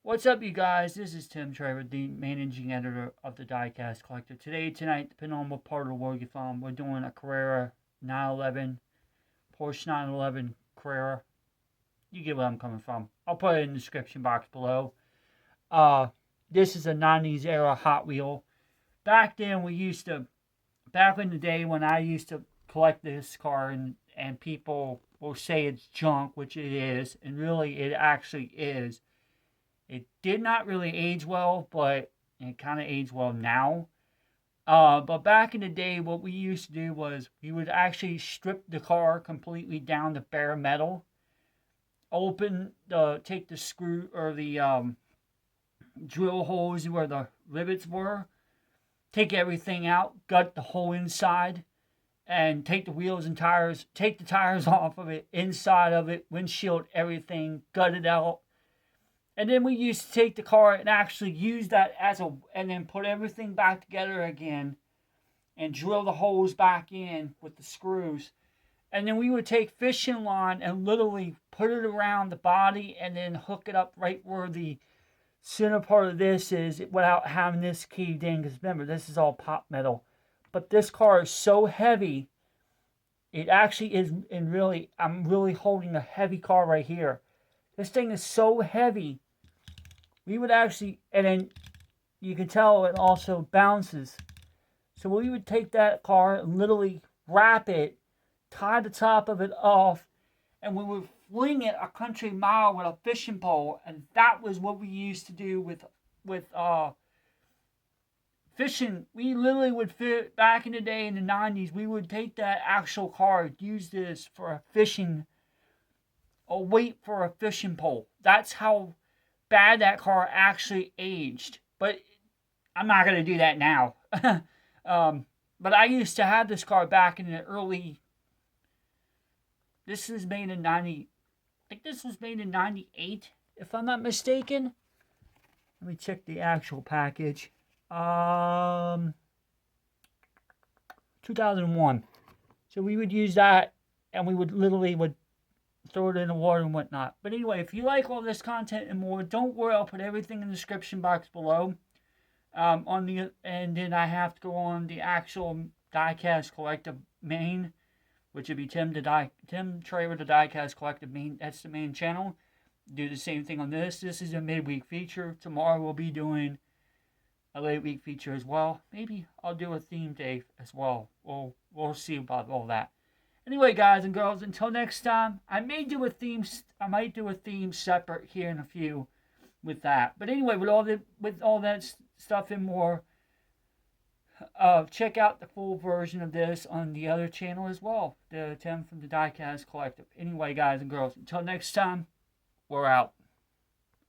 What's up, you guys? This is Tim Trevor, the managing editor of the Diecast Collector. Tonight, depending on what part of the world you're from, we're doing a Carrera 911, Porsche 911 Carrera. You get where I'm coming from. I'll put it in the description box below. This is a 90s era Hot Wheel. Back then, back in the day when I used to collect this car, and people will say it's junk, which it is, and really it actually is. It did not really age well, but it kind of aged well now. But back in the day, what we used to do was we would actually strip the car completely down to bare metal, take the screw or the drill holes where the rivets were, take everything out, gut the whole inside, and take the wheels and tires, take the tires off of it, inside of it, windshield, everything, gut it out. And then we used to take the car and actually use that and then put everything back together again and drill the holes back in with the screws. And then we would take fishing line and literally put it around the body and then hook it up right where the center part of this is without having this caved in. Because remember, this is all pop metal. But this car is so heavy, it actually is, I'm really holding a heavy car right here. This thing is so heavy. We would actually, and then you can tell it also bounces. So we would take that car and literally wrap it, tie the top of it off, and we would fling it a country mile with a fishing pole. And that was what we used to do with fishing. We literally would fit, back in the day in the 90s, we would take that actual car, use this for a weight for a fishing pole. That's how bad that car actually aged. But I'm not going to do that now. But I used to have this car back in the early... This was made in 90... I think this was made in 98, if I'm not mistaken. Let me check the actual package. 2001. So we would use that, and we would throw it in the water and whatnot. But anyway, if you like all this content and more, don't worry, I'll put everything in the description box below. And then I have to go on the actual Diecast Collective main, which would be Tim Trevor, the Diecast Collective main. That's the main channel. Do the same thing on this. This is a midweek feature. Tomorrow we'll be doing a late week feature as well. Maybe I'll do a theme day as well. We'll see about all that. Anyway, guys and girls, until next time, I might do a theme separate here in a few with that. But anyway, with all that stuff and more, check out the full version of this on the other channel as well, the Tim from the Diecast Collective. Anyway, guys and girls, until next time, we're out.